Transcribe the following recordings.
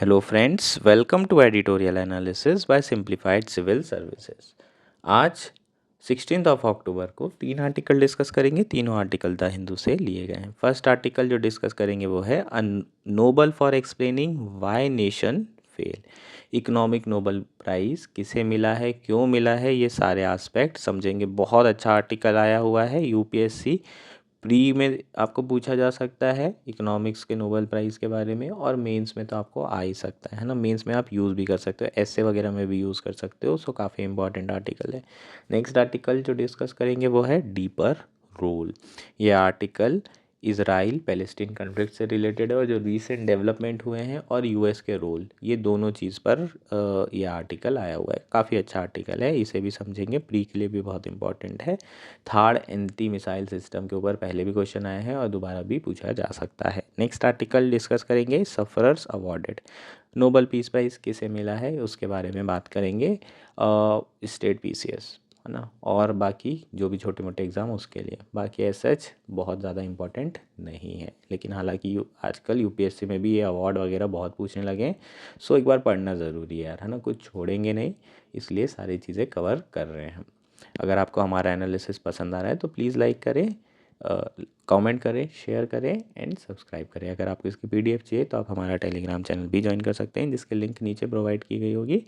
Hello friends, welcome to editorial analysis by simplified civil services. आज 16 of October को 3 article discuss करेंगे। तीनों article the Hindu से लिए गए हैं। फर्स्ट आर्टिकल जो डिस्कस करेंगे वो है Nobel for explaining why nation fail. Economic Nobel prize किसे मिला है, क्यों मिला है, ये सारे एस्पेक्ट समझेंगे। बहुत अच्छा आर्टिकल आया हुआ है। यूपीएससी प्री में आपको पूछा जा सकता है इकोनॉमिक्स के नोबेल प्राइज़ के बारे में, और मेंस में तो आपको आ ही सकता है ना। मेंस में आप यूज़ भी कर सकते हो, ऐसे वगैरह में भी यूज़ कर सकते हो। सो काफ़ी इंपॉर्टेंट आर्टिकल है। नेक्स्ट आर्टिकल जो डिस्कस करेंगे वो है डीपर रोल। ये आर्टिकल इसराइल पैलेस्टीन कन्फ्लिक्ट से रिलेटेड है, और जो रीसेंट डेवलपमेंट हुए हैं और यूएस के रोल, ये दोनों चीज़ पर ये आर्टिकल आया हुआ है। काफ़ी अच्छा आर्टिकल है, इसे भी समझेंगे। प्री के लिए भी बहुत इंपॉर्टेंट है। थार्ड एंटी मिसाइल सिस्टम के ऊपर पहले भी क्वेश्चन आए हैं और दोबारा भी पूछा जा सकता है। नेक्स्ट आर्टिकल डिस्कस करेंगे sufferers awarded. Nobel peace prize किसे मिला है उसके बारे में बात करेंगे। स्टेट पीसीएस है ना, और बाकी जो भी छोटे मोटे एग्ज़ाम उसके लिए। बाकी एज सच बहुत ज़्यादा इम्पोर्टेंट नहीं है, लेकिन हालांकि आजकल यूपीएससी में भी ये अवार्ड वगैरह बहुत पूछने लगे हैं। सो एक बार पढ़ना ज़रूरी है यार, है ना, कुछ छोड़ेंगे नहीं, इसलिए सारी चीज़ें कवर कर रहे हैं हम। अगर आपको हमारा एनालिसिस पसंद आ रहा है तो प्लीज़ लाइक करें, कमेंट करें, शेयर करें एंड सब्सक्राइब करें। अगर आपको इसकी पीडीएफ चाहिए तो आप हमारा टेलीग्राम चैनल भी ज्वाइन कर सकते हैं, जिसकी लिंक नीचे प्रोवाइड की गई होगी।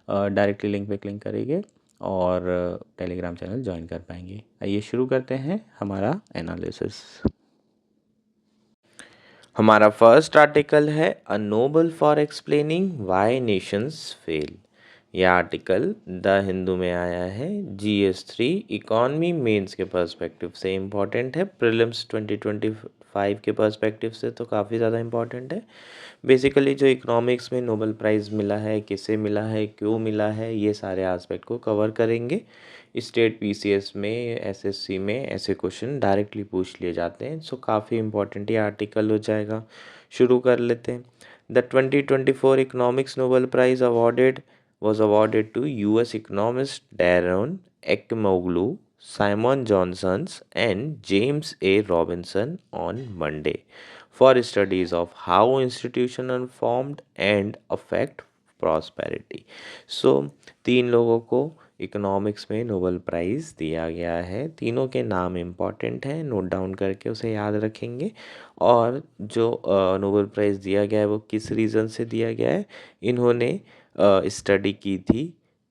डायरेक्टली लिंक पे क्लिक करेंगे और टेलीग्राम चैनल ज्वाइन कर पाएंगे। आइए शुरू करते हैं हमारा एनालिसिस। हमारा फर्स्ट आर्टिकल है अ Nobel for explaining why Nations fail. यह आर्टिकल द हिंदू में आया है। GS3 इकॉनमी मेंस के पर्सपेक्टिव से इम्पॉर्टेंट है। प्रीलिम्स 2025 के पर्सपेक्टिव से तो काफ़ी ज़्यादा इम्पॉर्टेंट है। बेसिकली जो इकोनॉमिक्स में नोबेल प्राइज़ मिला है, किसे मिला है, क्यों मिला है, ये सारे एस्पेक्ट को कवर करेंगे। स्टेट पीसीएस में, एसएससी में ऐसे क्वेश्चन डायरेक्टली पूछ लिए जाते हैं। सो काफ़ी इम्पॉर्टेंट ये आर्टिकल हो जाएगा। शुरू कर लेते हैं। The 2024 economics Nobel prize awarded was awarded to US economist Darren Acemoglu, Simon Johnson, and James A. Robinson on Monday for studies of how institutions formed and affect prosperity. So, तीन लोगों को economics में Nobel prize दिया गया है। तीनों के नाम इम्पॉर्टेंट हैं, नोट डाउन करके उसे याद रखेंगे। और जो नोबेल प्राइज़ दिया गया है वो किस रीज़न से दिया गया है, इन्होंने स्टडी की थी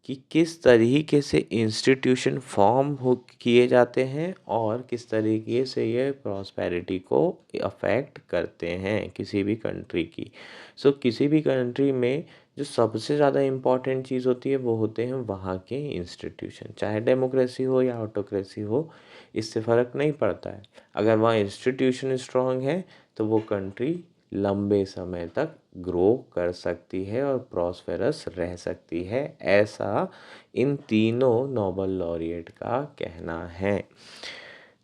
कि किस तरीके से इंस्टीट्यूशन फॉर्म हो किए जाते हैं और किस तरीके से ये प्रॉस्पेरिटी को अफेक्ट करते हैं किसी भी कंट्री की। सो किसी भी कंट्री में जो सबसे ज़्यादा इम्पॉर्टेंट चीज़ होती है वो होते हैं वहाँ के इंस्टीट्यूशन, चाहे डेमोक्रेसी हो या ऑटोक्रेसी हो, इससे फ़र्क नहीं पड़ता है। अगर वहाँ इंस्टीट्यूशन स्ट्रांग है तो वो कंट्री लंबे समय तक ग्रो कर सकती है और प्रॉस्पेरस रह सकती है, ऐसा इन तीनों नोबेल लॉरिएट का कहना है।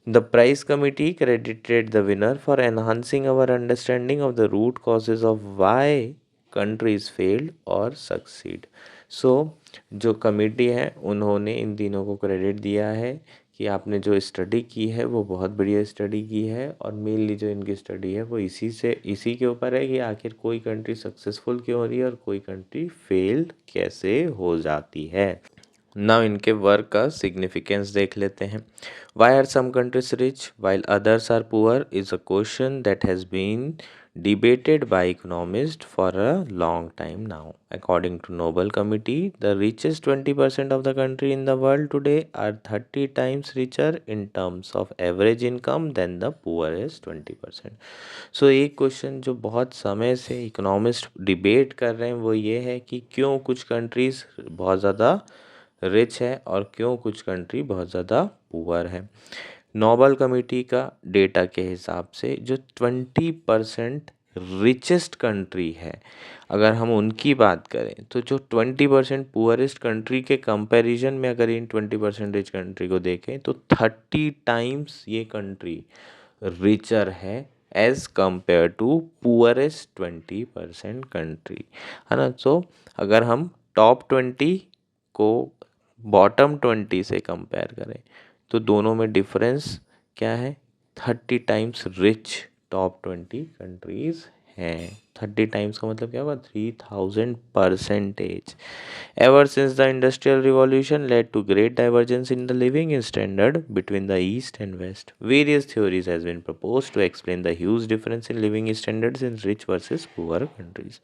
The prize committee credited the winner for enhancing our understanding of the root causes of why countries failed or succeed. सो जो कमेटी है उन्होंने इन तीनों को क्रेडिट दिया है कि आपने जो स्टडी की है वो बहुत बढ़िया स्टडी की है, और मेनली जो इनकी स्टडी है वो इसी के ऊपर है कि आखिर कोई कंट्री सक्सेसफुल क्यों हो रही है और कोई कंट्री फेल्ड कैसे हो जाती है। नाउ इनके वर्क का सिग्निफिकेंस देख लेते हैं। Why are some countries rich while others are poor is a question that has been debated by economists for a long time now. According to Nobel Committee, the richest 20% of the country in the world today are 30 times richer in terms of average income than the poorest 20%. So एक question जो बहुत समय से economist debate कर रहे हैं वो ये है कि क्यों कुछ कंट्रीज़ बहुत ज़्यादा रिच है और क्यों कुछ कंट्री बहुत ज़्यादा पुअर है। नोबल कमेटी का डेटा के हिसाब से जो 20% रिचेस्ट कंट्री है, अगर हम उनकी बात करें तो जो 20% पुअरेस्ट कंट्री के कंपैरिजन में अगर इन 20% रिच कंट्री को देखें तो 30 टाइम्स ये कंट्री रिचर है as compare to poorest 20% country, है ना। सो अगर हम टॉप 20 को बॉटम 20 से कंपेयर करें तो दोनों में डिफरेंस क्या है, 30 टाइम्स रिच टॉप 20 कंट्रीज़ हैं। 30 टाइम्स का मतलब क्या होगा, 3000%। Ever since the Industrial Revolution led to great divergence in the living standard between the East and West. Various theories has been proposed to explain the huge difference in living standards in rich versus poor countries.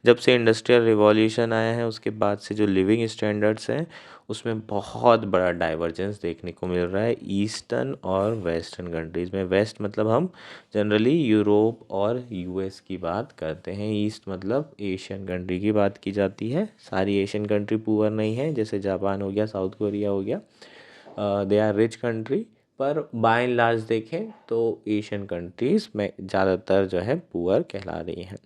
जब से industrial revolution आया है उसके बाद से जो living standards हैं उसमें बहुत बड़ा डाइवर्जेंस देखने को मिल रहा है ईस्टर्न और वेस्टर्न कंट्रीज़ में। वेस्ट मतलब हम जनरली यूरोप और यूएस की बात करते हैं, ईस्ट मतलब एशियन कंट्री की बात की जाती है। सारी एशियन कंट्री पुअर नहीं है, जैसे जापान हो गया, साउथ कोरिया हो गया, दे आर रिच कंट्री, पर बाय एंड लार्ज देखें तो एशियन कंट्रीज़ में ज़्यादातर जो है पुअर कहला रही हैं।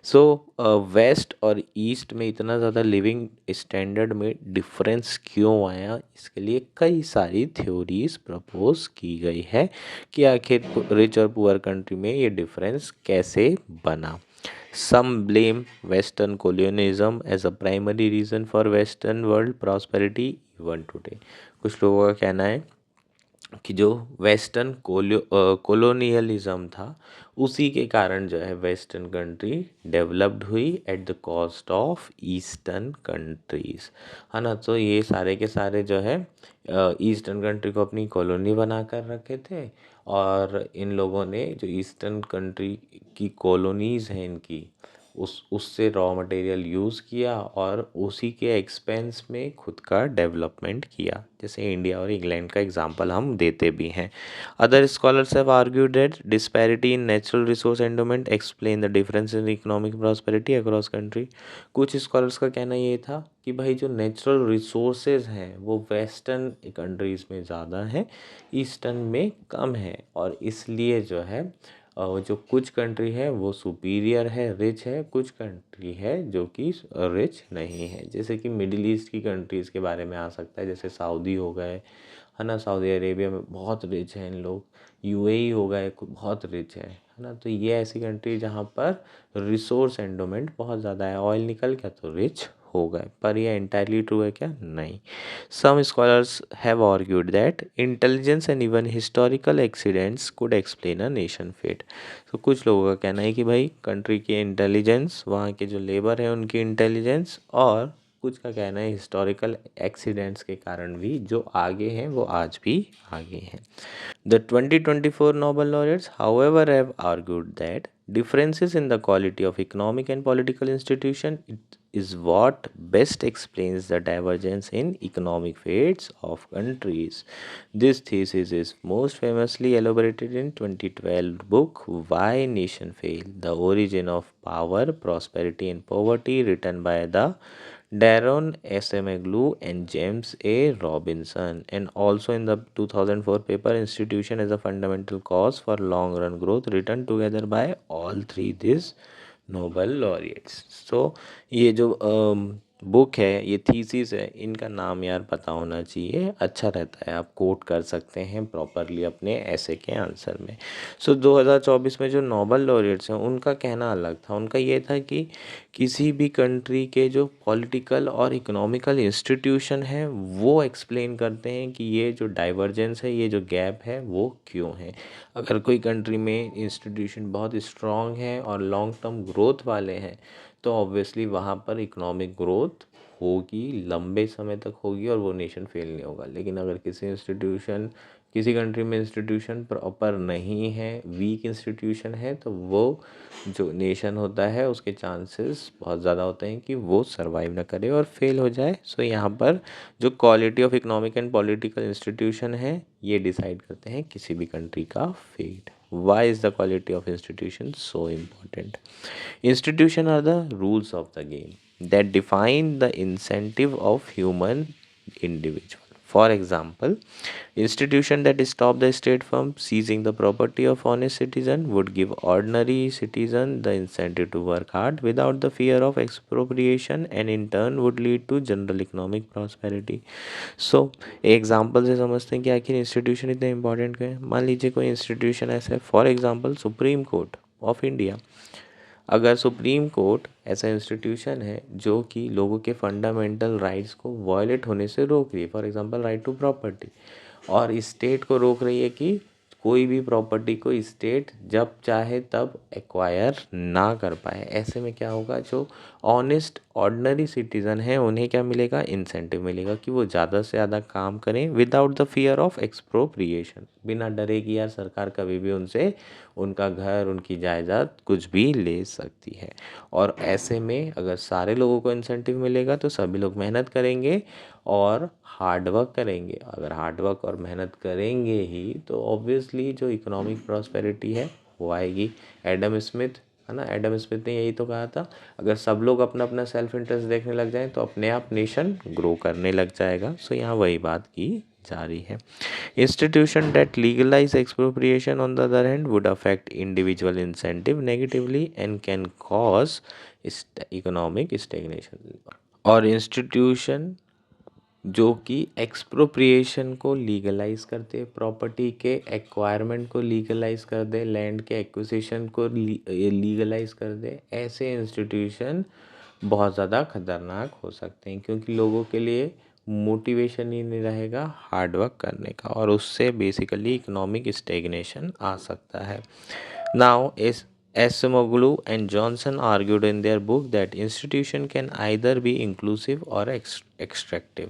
सो वेस्ट और ईस्ट में इतना ज़्यादा लिविंग स्टैंडर्ड में डिफरेंस क्यों आया, इसके लिए कई सारी थ्योरीज प्रपोज की गई है कि आखिर रिच और पुअर कंट्री में ये डिफरेंस कैसे बना। Some blame Western colonialism as a primary reason for Western world prosperity even today. कुछ लोगों का कहना है कि जो वेस्टर्न कोलोनियलिज्म था उसी के कारण जो है वेस्टर्न कंट्री डेवलप्ड हुई at the cost of eastern countries, है ना। तो ये सारे के सारे जो है ईस्टर्न कंट्री को अपनी कॉलोनी बना कर रखे थे, और इन लोगों ने जो ईस्टर्न कंट्री की कॉलोनीज़ हैं इनकी उससे रॉ मटेरियल यूज़ किया और उसी के एक्सपेंस में खुद का डेवलपमेंट किया, जैसे इंडिया और इंग्लैंड का एग्जांपल हम देते भी हैं। Other scholars have argued that disparity in natural resource endowment explain the difference in economic prosperity across country. कुछ स्कॉलर्स का कहना ये था कि भाई जो नेचुरल रिसोर्सेज हैं वो वेस्टर्न कंट्रीज़ में ज़्यादा हैं, ईस्टर्न में कम है, और इसलिए जो है जो कुछ कंट्री है वो सुपीरियर है, रिच है, कुछ कंट्री है जो कि रिच नहीं है। जैसे कि मिडिल ईस्ट की कंट्रीज़ के बारे में आ सकता है, जैसे सऊदी हो गए, है ना, सऊदी अरेबिया में बहुत रिच हैं इन लोग, यूएई हो गए बहुत रिच है ना। तो ये ऐसी कंट्री जहाँ पर रिसोर्स एंडोमेंट बहुत ज़्यादा है, ऑयल निकल गया तो रिच हो गए, पर यह एंटायरली ट्रू है क्या? नहीं। Some scholars have argued that intelligence and even historical accidents could explain a nation fate. तो कुछ लोगों का कहना है कि भाई कंट्री की इंटेलिजेंस, वहाँ के जो लेबर है उनकी इंटेलिजेंस, और कुछ का कहना है हिस्टोरिकल एक्सीडेंट्स के कारण भी जो आगे हैं वो आज भी आगे हैं। The 2024 Nobel laureates, however, have argued that differences in the quality of economic and political institution is what best explains the divergence in economic fates of countries. This thesis is most famously elaborated in 2012 book Why Nation Fail: The Origin of Power, Prosperity and Poverty, written by the Daron Acemoglu and James A. Robinson, and also in the 2004 paper Institution as a Fundamental Cause for Long Run Growth, written together by all three these Nobel laureates. So ये जो book है, ये thesis है, इनका नाम यार पता होना चाहिए, अच्छा रहता है, आप कोट कर सकते हैं प्रॉपरली अपने ऐसे के आंसर में। सो 2024 में जो नोबल लॉरिएट्स हैं उनका कहना अलग था। उनका ये था कि किसी भी कंट्री के जो पॉलिटिकल और इकोनॉमिकल इंस्टीट्यूशन हैं वो एक्सप्लेन करते हैं कि ये जो डाइवर्जेंस है, ये जो गैप है वो क्यों है। अगर कोई कंट्री में इंस्टीट्यूशन बहुत स्ट्रॉन्ग है और लॉन्ग टर्म ग्रोथ वाले हैं तो ऑब्वियसली वहाँ पर इकोनॉमिक ग्रोथ होगी, लंबे समय तक होगी, और वो नेशन फेल नहीं होगा। लेकिन अगर किसी कंट्री में इंस्टीट्यूशन प्रॉपर नहीं है, वीक इंस्टीट्यूशन है, तो वो जो नेशन होता है उसके चांसेस बहुत ज़्यादा होते हैं कि वो सर्वाइव ना करे और फेल हो जाए। सो यहाँ पर जो quality of economic and political institution है ये डिसाइड करते हैं किसी भी कंट्री का fate. Why is the quality of institutions so important? Institutions are the rules of the game that define the incentive of human individual. For example, institution that stop the state from seizing the property of honest citizen would give ordinary citizen the incentive to work hard without the fear of expropriation, and in turn would lead to general economic prosperity. So example से समझते हैं कि आखिर institution इतने important क्यों है। मान लीजिए कोई इंस्टीट्यूशन ऐसा है, for example supreme court of India. अगर सुप्रीम कोर्ट ऐसा इंस्टीट्यूशन है जो कि लोगों के फंडामेंटल राइट्स को वायलेट होने से रोक रही है, for example right to property, और स्टेट को रोक रही है कि कोई भी प्रॉपर्टी को स्टेट जब चाहे तब एक्वायर ना कर पाए। ऐसे में क्या होगा, जो ऑनेस्ट ऑर्डिनरी सिटीज़न है उन्हें क्या मिलेगा, इंसेंटिव मिलेगा कि वो ज़्यादा से ज़्यादा काम करें without the fear of expropriation, बिना डरे कि यार सरकार कभी भी उनसे उनका घर, उनकी जायदाद कुछ भी ले सकती है। और ऐसे में अगर सारे लोगों को इंसेंटिव मिलेगा तो सभी लोग मेहनत करेंगे और हार्ड वर्क करेंगे। अगर हार्ड वर्क और मेहनत करेंगे ही तो ऑब्वियसली जो इकोनॉमिक प्रॉस्पेरिटी है वो आएगी। एडम स्मिथ, है ना, एडम स्मिथ ने यही तो कहा था, अगर सब लोग अपना अपना सेल्फ इंटरेस्ट देखने लग जाएं तो अपने आप नेशन ग्रो करने लग जाएगा। सो यहाँ वही बात की जा रही है। Institution that legalize expropriation on the other hand would affect individual incentive negatively and can cause economic stagnation। और इंस्टीट्यूशन जो कि एक्सप्रोप्रिएशन को लीगलाइज कर दे, प्रॉपर्टी के एक्वायरमेंट को लीगलाइज कर दे, लैंड के एक्विजिशन को लीगलाइज कर दे, ऐसे इंस्टीट्यूशन बहुत ज़्यादा खतरनाक हो सकते हैं, क्योंकि लोगों के लिए मोटिवेशन ही नहीं रहेगा हार्ड वर्क करने का, और उससे बेसिकली इकोनॉमिक स्टेगनेशन आ सकता है। नाउ इस Acemoglu and Johnson argued in their book that institution can either be inclusive or extractive.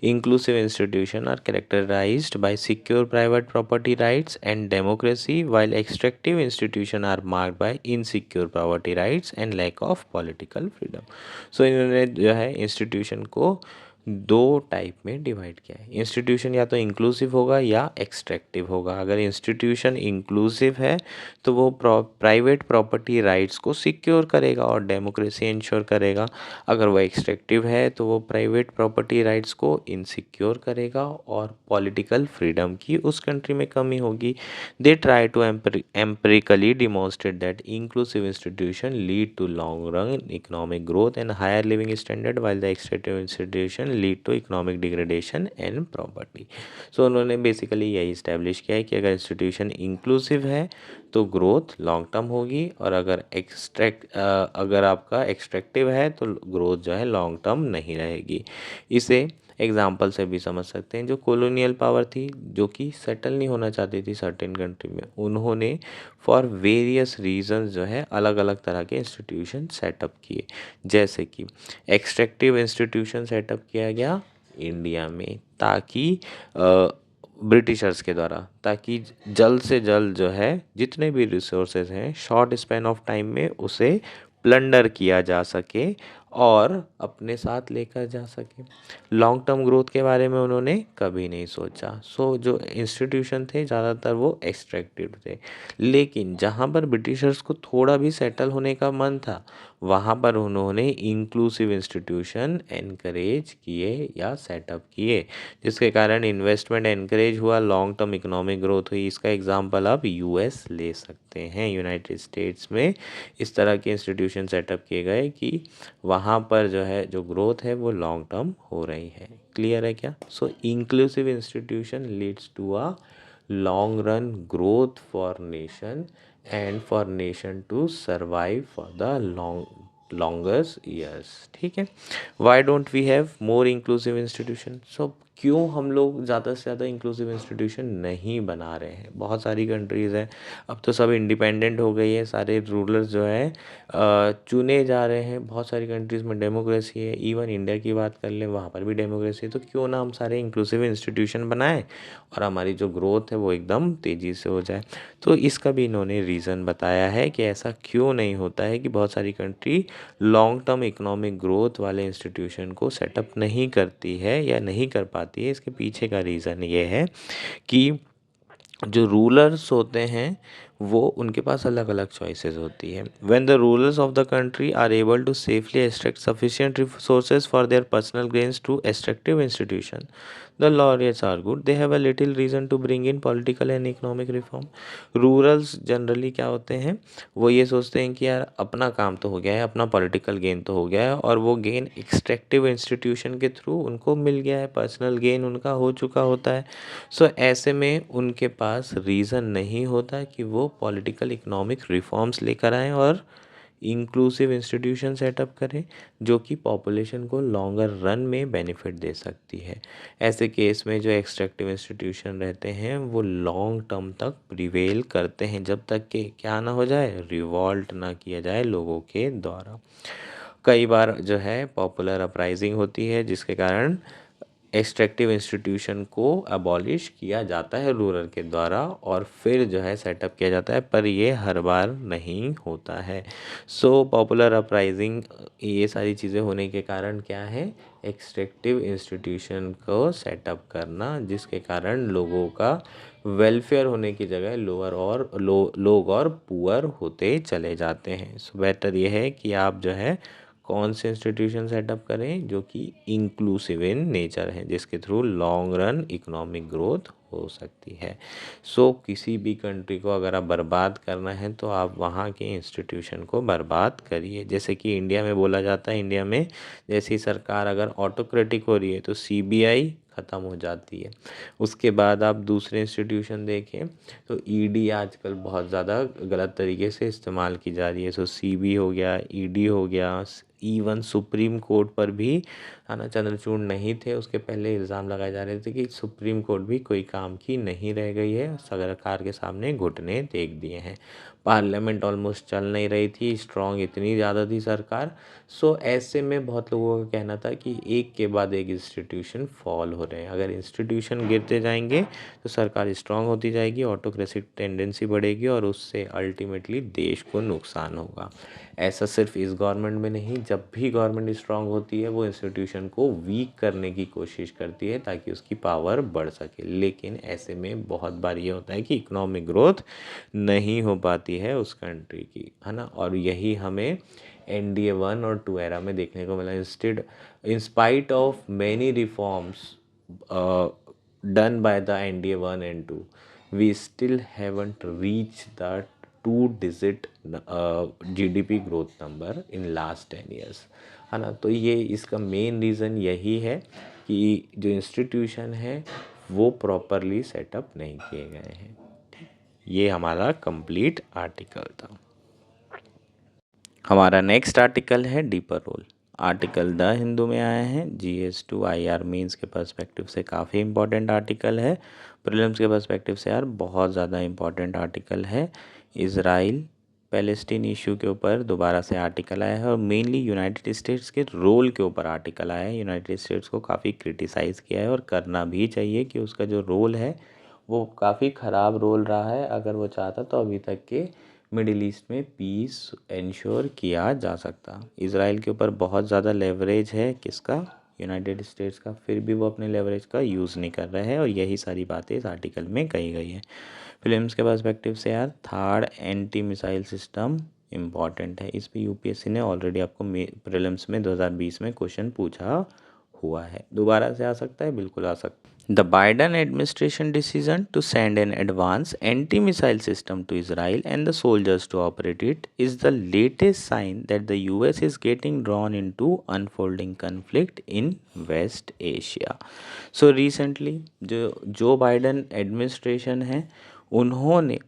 Inclusive institutions are characterized by secure private property rights and democracy, while extractive institutions are marked by insecure property rights and lack of political freedom. So इन्होंने जो है institution को दो type में divide किया है। Institution या तो इंक्लूसिव होगा या एक्सट्रैक्टिव होगा। अगर इंस्टीट्यूशन इंक्लूसिव है तो वो प्राइवेट प्रॉपर्टी राइट्स को सिक्योर करेगा और डेमोक्रेसी इंश्योर करेगा। अगर वो एक्सट्रैक्टिव है तो वो प्राइवेट प्रॉपर्टी राइट्स को इनसिक्योर करेगा और पॉलिटिकल फ्रीडम की उस कंट्री में कमी होगी। They try to empirically demonstrate that inclusive institution lead to long run economic growth and higher living standard, while the extractive institution lead to economic degradation and property. So उन्होंने basically यही establish किया है कि अगर institution inclusive है तो growth long term होगी, और अगर आपका एक्सट्रैक्टिव है तो ग्रोथ जो है लॉन्ग टर्म नहीं रहेगी। इसे एग्जाम्पल से भी समझ सकते हैं। जो कॉलोनियल पावर थी, जो कि सेटल नहीं होना चाहती थी सर्टेन कंट्री में, उन्होंने फॉर वेरियस रीजंस जो है अलग अलग तरह के इंस्टीट्यूशन सेटअप किए। जैसे कि एक्सट्रैक्टिव इंस्टीट्यूशन सेटअप किया गया इंडिया में, ताकि ब्रिटिशर्स के द्वारा, ताकि जल्द से जल्द जो है जितने भी रिसोर्सेज हैं शॉर्ट स्पैन ऑफ टाइम में उसे प्लंडर किया जा सके और अपने साथ लेकर जा सके। लॉन्ग टर्म ग्रोथ के बारे में उन्होंने कभी नहीं सोचा। सो जो इंस्टीट्यूशन थे ज़्यादातर वो एक्सट्रैक्टिव थे, लेकिन जहाँ पर ब्रिटिशर्स को थोड़ा भी सेटल होने का मन था वहाँ पर उन्होंने इंक्लूसिव इंस्टीट्यूशन एनकरेज किए या सेटअप किए, जिसके कारण इन्वेस्टमेंट एनकरेज हुआ, लॉन्ग टर्म इकोनॉमिक ग्रोथ हुई। इसका एग्जांपल आप यूएस ले सकते हैं। यूनाइटेड स्टेट्स में इस तरह के इंस्टीट्यूशन सेटअप किए गए कि वहाँ पर जो है जो ग्रोथ है वो लॉन्ग टर्म हो रही है। क्लियर है क्या? So inclusive institution leads to a long run growth for nation and for nation to survive for the longest years. ठीक है। Why don't we have more inclusive institution? So क्यों हम लोग ज़्यादा से ज़्यादा इंक्लूसिव इंस्टीट्यूशन नहीं बना रहे हैं? बहुत सारी कंट्रीज़ हैं, अब तो सब इंडिपेंडेंट हो गई है, सारे रूलर्स जो है चुने जा रहे हैं। बहुत सारी कंट्रीज़ में डेमोक्रेसी है, इवन इंडिया की बात कर लें वहाँ पर भी डेमोक्रेसी है। तो क्यों ना हम सारे इंक्लूसिव इंस्टीट्यूशन बनाएं और हमारी जो ग्रोथ है वो एकदम तेज़ी से हो जाए। तो इसका भी इन्होंने रीज़न बताया है कि ऐसा क्यों नहीं होता है कि बहुत सारी country long term economic growth वाले इंस्टीट्यूशन को सेटअप नहीं करती है या नहीं कर पाती है। इसके पीछे का रीज़न ये है कि जो रूलर्स होते हैं वो उनके पास अलग अलग चॉइसेस होती है। When the rulers of the country are able to safely extract sufficient resources for their personal gains to extractive institution, the laureates argued they have a little reason to bring in political and economic reform। Rulers generally क्या होते हैं, वो ये सोचते हैं कि यार अपना काम तो हो गया है, अपना पॉलिटिकल गेन तो हो गया है, और वो गेन एक्सट्रैक्टिव इंस्टीट्यूशन के थ्रू उनको मिल गया है, पर्सनल गेन उनका हो चुका होता है। सो ऐसे में उनके पास रीज़न नहीं होता कि वो पॉलिटिकल इकोनॉमिक रिफॉर्म्स लेकर आएँ और इंक्लूसिव इंस्टीट्यूशन सेटअप करें जो कि पॉपुलेशन को लॉन्गर रन में बेनिफिट दे सकती है। ऐसे केस में जो एक्सट्रैक्टिव इंस्टीट्यूशन रहते हैं वो लॉन्ग टर्म तक प्रिवेल करते हैं, जब तक कि क्या ना हो जाए, रिवॉल्ट ना किया जाए लोगों के द्वारा। कई बार जो है पॉपुलर अपराइजिंग होती है जिसके कारण एक्सट्रैक्टिव इंस्टीट्यूशन को अबॉलिश किया जाता है रूलर के द्वारा और फिर जो है सेटअप किया जाता है, पर ये हर बार नहीं होता है। सो पॉपुलर अपराइजिंग ये सारी चीज़ें होने के कारण क्या है, एक्सट्रैक्टिव इंस्टीट्यूशन को सेटअप करना जिसके कारण लोगों का वेलफेयर होने की जगह लोग और पुअर होते चले जाते हैं। सो बेटर ये है कि आप जो है कौन से इंस्टीट्यूशन सेटअप करें जो कि इंक्लूसिव इन नेचर है, जिसके through long run economic growth हो सकती है। सो किसी भी कंट्री को अगर आप बर्बाद करना है तो आप वहाँ के इंस्टीट्यूशन को बर्बाद करिए। जैसे कि इंडिया में बोला जाता है, इंडिया में जैसी सरकार अगर ऑटोक्रेटिक हो रही है तो सीबीआई ख़त्म हो जाती है। उसके बाद आप दूसरे इंस्टीट्यूशन देखें तो ईडी आजकल बहुत ज़्यादा गलत तरीके से इस्तेमाल की जा रही है। सो सीबी हो गया, ईडी हो गया, इवन सुप्रीम कोर्ट पर भी है ना चंद्रचूड़ नहीं थे, उसके पहले इल्ज़ाम लगाए जा रहे थे कि सुप्रीम कोर्ट भी कोई काम की नहीं रह गई है, सरकार के सामने घुटने टेक दिए हैं। पार्लियामेंट ऑलमोस्ट चल नहीं रही थी, स्ट्रॉन्ग इतनी ज़्यादा थी सरकार। सो ऐसे में बहुत लोगों का कहना था कि एक के बाद एक इंस्टीट्यूशन फॉल हो रहे हैं, अगर इंस्टीट्यूशन गिरते जाएंगे तो सरकार स्ट्रांग होती जाएगी, ऑटोक्रेसिक टेंडेंसी बढ़ेगी और उससे अल्टीमेटली देश को नुकसान होगा। ऐसा सिर्फ इस गवर्नमेंट में नहीं, जब भी गवर्नमेंट स्ट्रांग होती है वो इंस्टीट्यूशन को वीक करने की कोशिश करती है ताकि उसकी पावर बढ़ सके, लेकिन ऐसे में बहुत बार ये होता है कि इकोनॉमिक ग्रोथ नहीं हो पाती है उस कंट्री की, है ना। और यही हमें NDA 1 और 2 एरा में देखने को मिला। In spite of many reforms done by the NDA 1 and 2, we still haven't reached the 2 digit GDP growth number in last 10 years, है ना। तो ये इसका मेन रीज़न यही है कि जो इंस्टीट्यूशन है वो प्रॉपरली सेटअप नहीं किए गए हैं। ये हमारा कंप्लीट आर्टिकल था। हमारा नेक्स्ट आर्टिकल है deeper role. Article the Hindu में आया है, GS2 IR मीन्स के पर्सपेक्टिव से काफ़ी इंपॉर्टेंट आर्टिकल है, प्रीलिम्स के पर्सपेक्टिव से यार बहुत ज़्यादा इंपॉर्टेंट आर्टिकल है। इज़राइल पैलेस्टीन इशू के ऊपर दोबारा से आर्टिकल आया है और मेनली यूनाइटेड स्टेट्स के रोल के ऊपर आर्टिकल आया है। यूनाइटेड स्टेट्स को काफ़ी क्रिटिसाइज़ किया है और करना भी चाहिए कि उसका जो रोल है वो काफ़ी ख़राब रोल रहा है। अगर वो चाहता तो अभी तक के मिडिल ईस्ट में पीस इंश्योर किया जा सकता। इज़राइल के ऊपर बहुत ज़्यादा लेवरेज है, किसका, यूनाइटेड स्टेट्स का, फिर भी वो अपने लेवरेज का यूज़ नहीं कर रहे हैं और यही सारी बातें इस आर्टिकल में कही गई है। फिल्म्स के पर्सपेक्टिव से यार third anti missile system important है। इस पर यूपीएससी ने ऑलरेडी आपको प्रीलिम्स में 2020 में क्वेश्चन पूछा हुआ है, दोबारा से आ सकता है, बिल्कुल आ सकता है। The Biden administration decision to send an advanced anti-missile system to Israel and the soldiers to operate it is the latest sign that the US is getting drawn into unfolding conflict in West Asia. So recently जो Biden administration है उन्होंने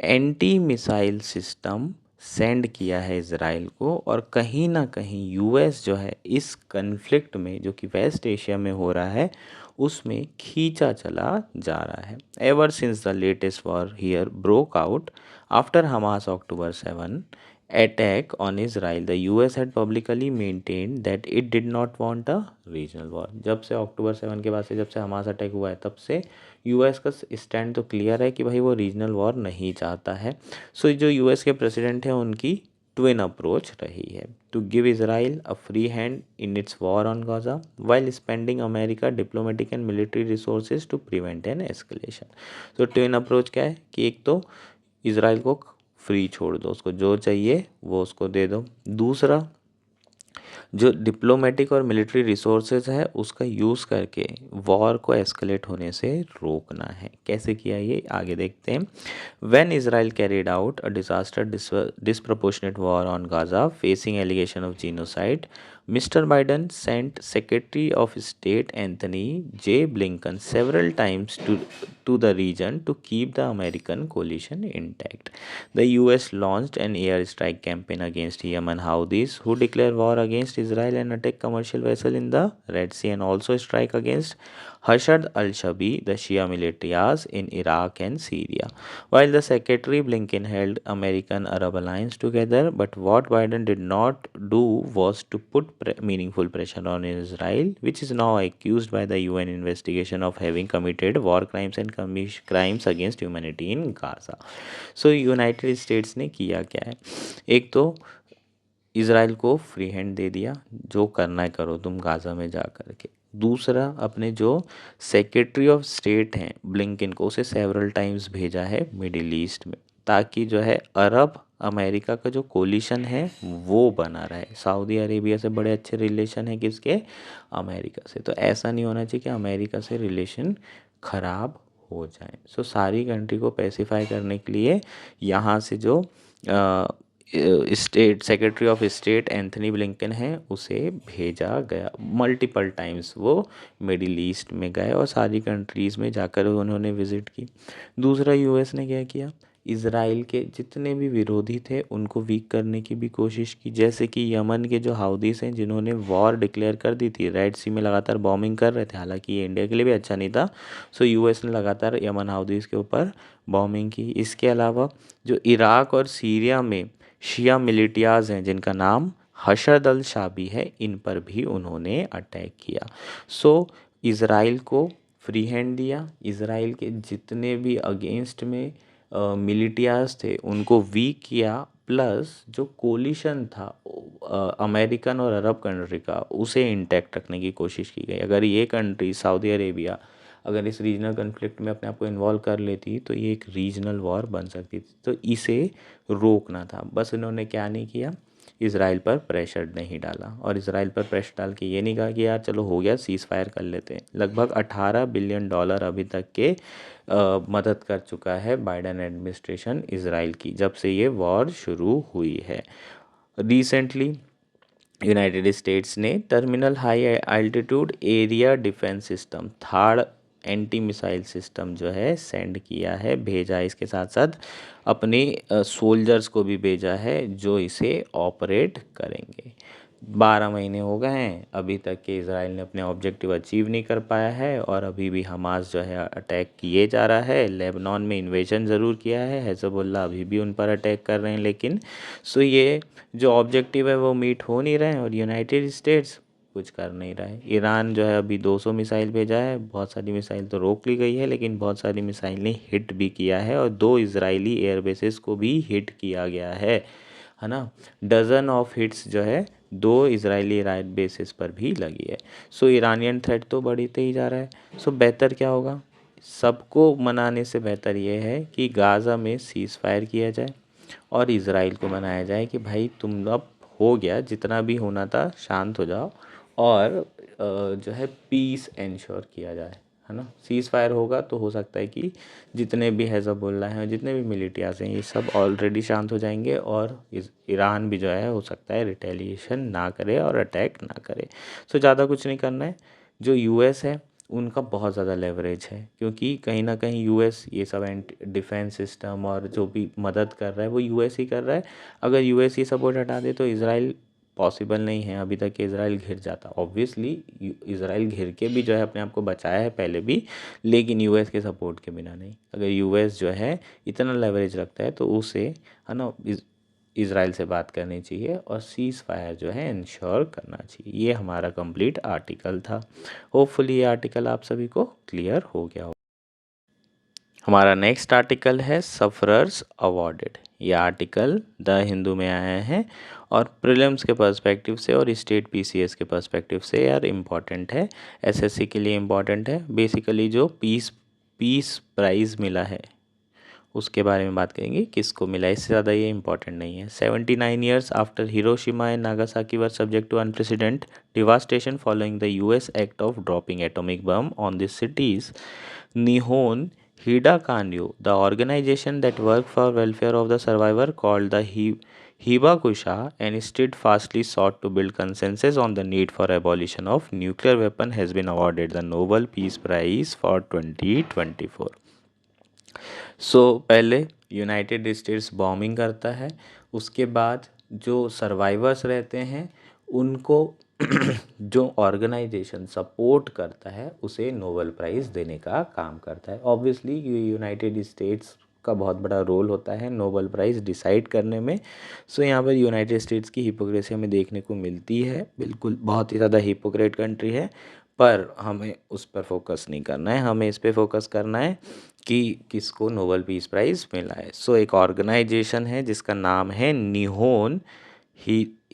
anti missile system send किया है Israel को और कहीं ना कहीं यूएस जो है इस कन्फ्लिक्ट में जो कि वेस्ट एशिया में हो रहा है उसमें खींचा चला जा रहा है। Ever since the latest war here broke out after Hamas October 7 attack on Israel, the US had publicly maintained that it did not want a regional war। जब से October 7 के बाद से जब से हमास अटैक हुआ है तब से यूएस का स्टैंड तो क्लियर है कि भाई वो रीजनल वॉर नहीं चाहता है। सो जो यूएस के प्रेसिडेंट हैं उनकी ट्विन अप्रोच रही है, to give Israel a free hand in its war on Gaza while spending America diplomatic and military resources to prevent an escalation. तो ट्विन अप्रोच क्या है कि एक तो इसराइल को फ्री छोड़ दो, उसको जो चाहिए वो उसको दे दो। दूसरा जो डिप्लोमेटिक और मिलिट्री रिसोर्सेज है उसका यूज़ करके वॉर को एस्केलेट होने से रोकना है। कैसे किया ये आगे देखते हैं। When Israel carried out a disaster disproportionate war on Gaza, facing allegation of genocide, Mr. Biden sent Secretary of State Anthony J. Blinken several times to the region to keep the American coalition intact. The US launched an airstrike campaign against Yemen Houthis, who declared war against Israel and attack commercial vessels in the Red Sea, and also strike against Hashad al-Shabi, the Shia militias in Iraq and Syria. While the Secretary Blinken held American-Arab alliance together, but what Biden did not do was to put meaningful pressure on Israel, which is now accused by the UN investigation of having committed war crimes and crimes against humanity in Gaza. So United states ने किया क्या है, एक तो Israel को free hand दे दिया, जो करना है करो तुम गाज़ा में जा कर के। दूसरा, अपने जो सेक्रेटरी ऑफ स्टेट हैं ब्लिंकन को, उसे सेवरल टाइम्स भेजा है मिडिल ईस्ट में, ताकि जो है अरब अमेरिका का जो कोलिशन है वो बना रहे। सऊदी अरेबिया से बड़े अच्छे रिलेशन है किसके, अमेरिका से। तो ऐसा नहीं होना चाहिए कि अमेरिका से रिलेशन ख़राब हो जाए। सो सारी कंट्री को पैसिफाई करने के लिए यहाँ से जो state secretary of state Anthony Blinken है उसे भेजा गया। मल्टीपल टाइम्स वो मिडिल ईस्ट में गए और सारी कंट्रीज़ में जाकर उन्होंने विज़िट की। दूसरा, यूएस ने क्या किया, इसराइल के जितने भी विरोधी थे उनको वीक करने की भी कोशिश की। जैसे कि यमन के जो हाउदीस हैं जिन्होंने वॉर डिक्लेयर कर दी थी, रेड सी में लगातार बॉम्बिंग कर रहे थे, हालांकि ये इंडिया के लिए भी अच्छा नहीं था। सो यूएस ने लगातार यमन हाउदीस के ऊपर बॉम्बिंग की। इसके अलावा जो इराक और सीरिया में शिया मिलिटियाज़ हैं जिनका नाम हशद अल शाबी है, इन पर भी उन्होंने अटैक किया। सो इसराइल को फ्री हैंड दिया, इसराइल के जितने भी अगेंस्ट में मिलिटियाज़ थे उनको वीक किया, प्लस जो कोलिशन था अमेरिकन और अरब कंट्री का उसे इंटैक्ट रखने की कोशिश की गई। अगर ये कंट्री सऊदी अरेबिया अगर इस रीजनल कन्फ्लिक्ट में अपने आप को इन्वॉल्व कर लेती तो ये एक रीजनल वॉर बन सकती थी। तो इसे रोकना था। बस इन्होंने क्या नहीं किया, इसराइल पर प्रेशर नहीं डाला, और इसराइल पर प्रेशर डाल के ये नहीं कहा कि यार चलो हो गया सीज़ फायर कर लेते हैं। लगभग $18 बिलियन अभी तक के मदद कर चुका है बाइडन एडमिनिस्ट्रेशन इसराइल की, जब से ये वॉर शुरू हुई है। रिसेंटली यूनाइटेड स्टेट्स ने terminal high altitude area defence system third anti missile system जो है सेंड किया है, भेजा है। इसके साथ साथ अपने सोल्जर्स को भी भेजा है जो इसे ऑपरेट करेंगे। 12 महीने हो गए हैं, अभी तक के इसराइल ने अपने ऑब्जेक्टिव अचीव नहीं कर पाया है, और अभी भी हमास जो है अटैक किए जा रहा है। लेबनान में इन्वेजन ज़रूर किया है, हिजबुल्लाह अभी भी उन पर अटैक कर रहे हैं, लेकिन सो ये जो ऑब्जेक्टिव है वो मीट हो नहीं रहे हैं, और यूनाइटेड स्टेट्स कुछ कर नहीं रहा है। ईरान जो है अभी 200 मिसाइल भेजा है, बहुत सारी मिसाइल तो रोक ली गई है, लेकिन बहुत सारी मिसाइल ने हिट भी किया है, और 2 इजरायली एयरबेसेस को भी हिट किया गया है ना। डजन ऑफ हिट्स जो है 2 इजरायली राइट बेसिस पर भी लगी है। सो ईरानियन थ्रेट तो बढ़ते ही जा रहा है। सो बेहतर क्या होगा, सबको मनाने से बेहतर ये है कि गाज़ा में सीज़ फायर किया जाए, और इसराइल को मनाया जाए कि भाई तुम अब हो गया, जितना भी होना था, शांत हो जाओ, और जो है पीस इंश्योर किया जाए, है ना। सीज़ फायर होगा तो हो सकता है कि जितने भी हिजबुल्लाह हैं और जितने भी मिलिटियाज़ हैं ये सब ऑलरेडी शांत हो जाएंगे, और ईरान भी जो है हो सकता है रिटेलिएशन ना करे और अटैक ना करे। सो ज़्यादा कुछ नहीं करना है। जो यूएस है उनका बहुत ज़्यादा लेवरेज है, क्योंकि कहीं ना कहीं यूएस ये सब डिफेंस सिस्टम और जो भी मदद कर रहा है वो यूएस ही कर रहा है। अगर यूएस ये सपोर्ट हटा दे तो इसराइल पॉसिबल नहीं है। अभी तक इसराइल घिर जाता, ऑब्वियसली इसराइल घिर के भी जो है अपने आप को बचाया है पहले भी, लेकिन यूएस के सपोर्ट के बिना नहीं। अगर यूएस जो है इतना लेवरेज रखता है तो उसे, है ना, इसराइल से बात करनी चाहिए और सीज़ फायर जो है इंश्योर करना चाहिए। ये हमारा कंप्लीट आर्टिकल था। होपफुली ये आर्टिकल आप सभी को क्लियर हो गया हो। हमारा नेक्स्ट आर्टिकल है सफरर्स अवॉर्डेड। ये आर्टिकल द हिंदू में आया है, और प्रीलिम्स के पर्सपेक्टिव से और स्टेट पीसीएस के पर्सपेक्टिव से यार इम्पॉर्टेंट है, एसएससी के लिए इम्पॉर्टेंट है। बेसिकली जो पीस प्राइज़ मिला है उसके बारे में बात करेंगे, किसको मिला, इससे ज़्यादा ये इंपॉर्टेंट नहीं है। 79 years after Hiroshima and Nagasaki were subject to unprecedented devastation following the US act of dropping atomic bomb on this cities, Nihon Hidakanryu, the organization that worked for welfare of the survivor, called the Hibakusha, and steadfastly sought to build consensus on the need for abolition of nuclear weapon, has been awarded the Nobel Peace Prize for 2024. पहले United states bombing करता है, उसके बाद जो survivors रहते हैं उनको जो ऑर्गेनाइजेशन सपोर्ट करता है उसे नोबेल प्राइज़ देने का काम करता है। ऑब्वियसली ये यूनाइटेड स्टेट्स का बहुत बड़ा रोल होता है नोबेल प्राइज़ डिसाइड करने में। यहाँ पर यूनाइटेड स्टेट्स की हिपोक्रेसी हमें देखने को मिलती है, बिल्कुल बहुत ही ज़्यादा हिपोक्रेट कंट्री है, पर हमें उस पर फोकस नहीं करना है, हमें इस पे फोकस करना है कि किसको नोबेल पीस प्राइज़ मिला है। एक ऑर्गेनाइजेशन है जिसका नाम है निहोन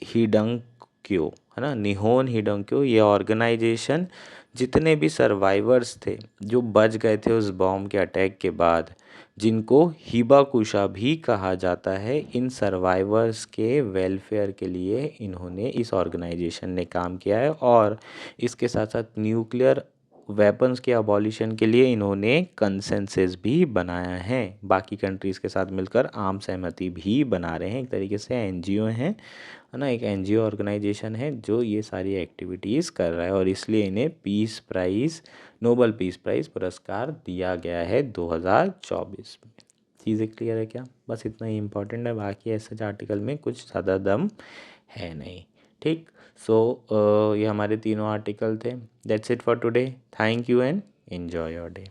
हिडंक्यो, है ना, निहोन हिडंक्यो। ये ऑर्गेनाइजेशन जितने भी सर्वाइवर्स थे जो बच गए थे उस बॉम्ब के अटैक के बाद, जिनको हिबाकुशा भी कहा जाता है, इन सर्वाइवर्स के वेलफेयर के लिए इन्होंने, इस ऑर्गेनाइजेशन ने काम किया है। और इसके साथ साथ न्यूक्लियर वेपन्स के अबॉलिशन के लिए इन्होंने कंसेंसस भी बनाया है, बाकी कंट्रीज़ के साथ मिलकर आम सहमति भी बना रहे हैं। एक तरीके से एनजीओ हैं, है ना, एक एनजीओ ऑर्गेनाइजेशन है जो ये सारी एक्टिविटीज़ कर रहा है, और इसलिए इन्हें peace prize, Nobel peace prize पुरस्कार दिया गया है 2024 में। चीज़ें क्लियर है क्या? बस इतना ही इम्पोर्टेंट है, बाकी ऐसे आर्टिकल में कुछ ज़्यादा दम है नहीं। ठीक, ये हमारे तीनों आर्टिकल थे। That's it for today. Thank you and enjoy your day.